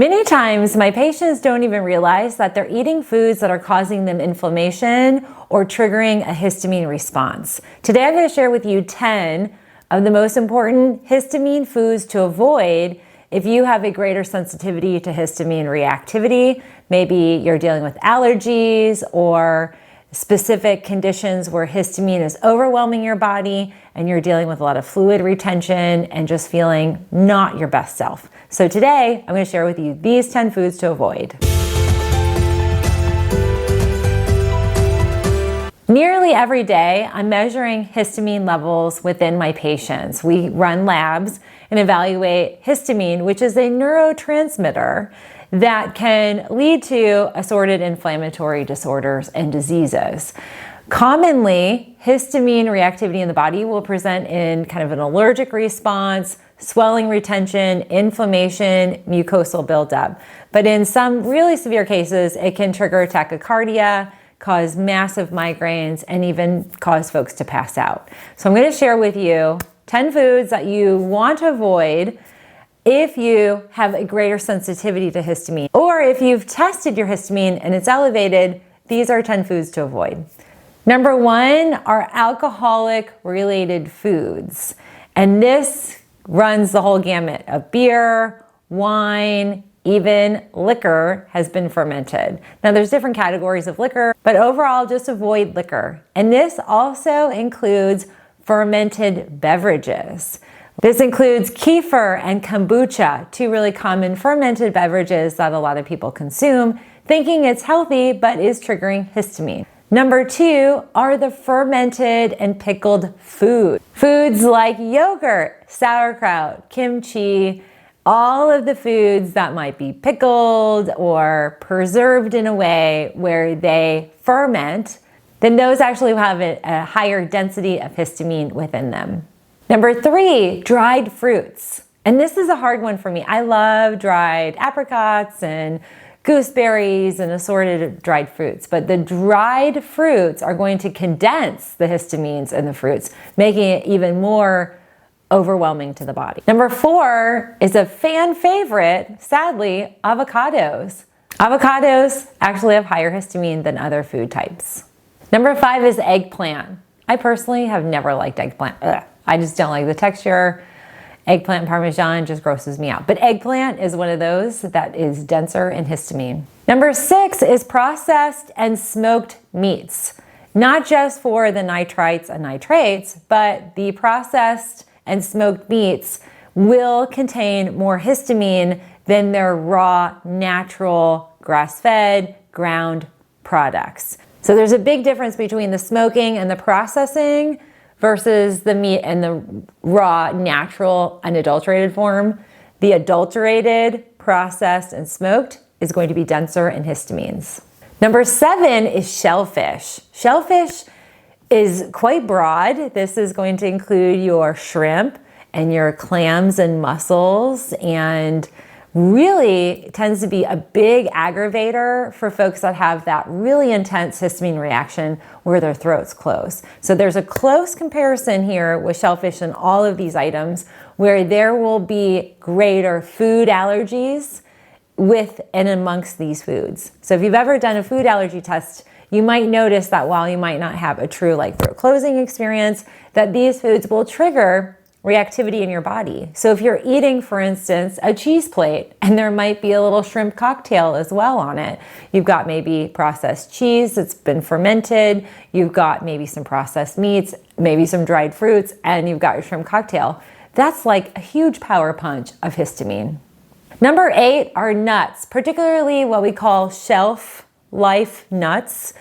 Many times my patients don't even realize that they're eating foods that are causing them inflammation or triggering a histamine response. Today I'm going to share with you 10 of the most important histamine foods to avoid if you have a greater sensitivity to histamine reactivity. Maybe you're dealing with allergies or specific conditions where histamine is overwhelming your body and you're dealing with a lot of fluid retention and just feeling not your best self. So today I'm going to share with you these 10 foods to avoid. Nearly every day, I'm measuring histamine levels within my patients. We run labs and evaluate histamine, which is a neurotransmitter that can lead to assorted inflammatory disorders and diseases. Commonly, histamine reactivity in the body will present in kind of an allergic response, swelling retention, inflammation, mucosal buildup. But in some really severe cases, it can trigger tachycardia, cause massive migraines, and even cause folks to pass out. So I'm going to share with you 10 foods that you want to avoid if you have a greater sensitivity to histamine, or if you've tested your histamine and it's elevated. These are 10 foods to avoid. Number 1 are alcoholic related foods. And this runs the whole gamut of beer, wine, even liquor has been fermented. Now there's different categories of liquor, but overall just avoid liquor. And this also includes fermented beverages. This includes kefir and kombucha, two really common fermented beverages that a lot of people consume, thinking it's healthy, but is triggering histamine. Number 2 are the fermented and pickled food. Foods like yogurt, sauerkraut, kimchi, all of the foods that might be pickled or preserved in a way where they ferment, then those actually have a higher density of histamine within them. Number 3, dried fruits. And this is a hard one for me. I love dried apricots and gooseberries and assorted dried fruits, but the dried fruits are going to condense the histamines in the fruits, making it even more overwhelming to the body. Number 4 is a fan favorite, sadly, avocados. Avocados actually have higher histamine than other food types. Number 5 is eggplant. I personally have never liked eggplant. Ugh. I just don't like the texture. Eggplant Parmesan just grosses me out. But eggplant is one of those that is denser in histamine. Number 6 is processed and smoked meats. Not just for the nitrites and nitrates, but the processed and smoked meats will contain more histamine than their raw, natural, grass-fed, ground products. So there's a big difference between the smoking and the processing versus the meat and the raw, natural, unadulterated form. The adulterated, processed, and smoked is going to be denser in histamines. Number 7 is shellfish. Shellfish is quite broad. This is going to include your shrimp and your clams and mussels, and really tends to be a big aggravator for folks that have that really intense histamine reaction where their throats close. So there's a close comparison here with shellfish and all of these items where there will be greater food allergies with and amongst these foods. So if you've ever done a food allergy test, you might notice that while you might not have a true throat closing experience, that these foods will trigger reactivity in your body. So if you're eating, for instance, a cheese plate and there might be a little shrimp cocktail as well on it, you've got maybe processed cheese that's been fermented, you've got maybe some processed meats, maybe some dried fruits, and you've got your shrimp cocktail. That's like a huge power punch of histamine. Number 8 are nuts, particularly what we call shelf life nuts.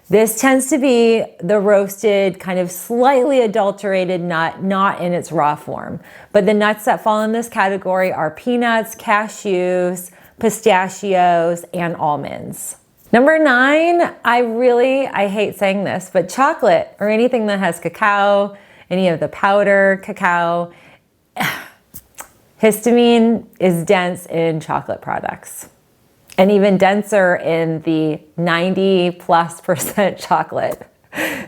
This tends to be the roasted, kind of slightly adulterated nut, not in its raw form. But the nuts that fall in this category are peanuts, cashews, pistachios, and almonds. Number 9, I hate saying this, but chocolate or anything that has cacao, any of the powder cacao, histamine is dense in chocolate products. And even denser in the 90+% chocolate.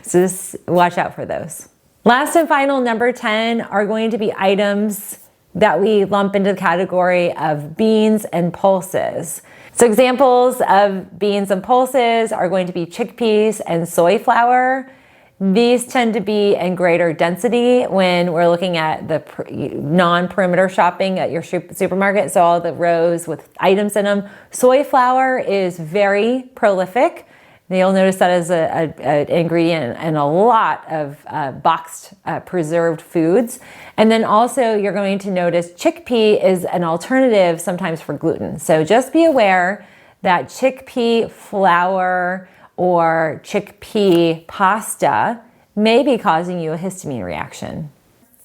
So just watch out for those. Last and final, number 10, are going to be items that we lump into the category of beans and pulses. So examples of beans and pulses are going to be chickpeas and soy flour. These tend to be in greater density when we're looking at the non-perimeter shopping at your supermarket, so all the rows with items in them. Soy flour is very prolific. You'll notice that as an ingredient in a lot of boxed preserved foods. And then also you're going to notice chickpea is an alternative sometimes for gluten. So just be aware that chickpea flour or chickpea pasta may be causing you a histamine reaction.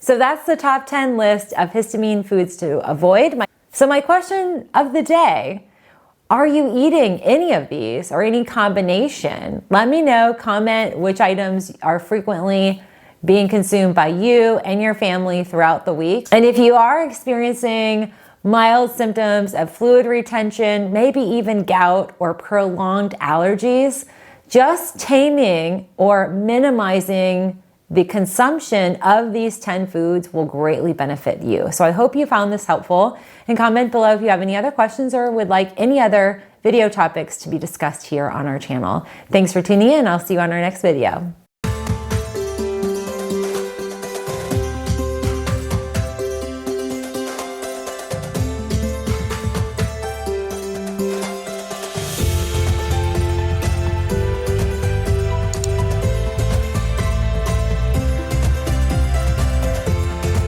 So that's the top 10 list of histamine foods to avoid. So my question of the day, are you eating any of these or any combination? Let me know, comment which items are frequently being consumed by you and your family throughout the week. And if you are experiencing mild symptoms of fluid retention, maybe even gout or prolonged allergies, just taming or minimizing the consumption of these 10 foods will greatly benefit you. So I hope you found this helpful, and comment below if you have any other questions or would like any other video topics to be discussed here on our channel. Thanks for tuning in. I'll see you on our next video.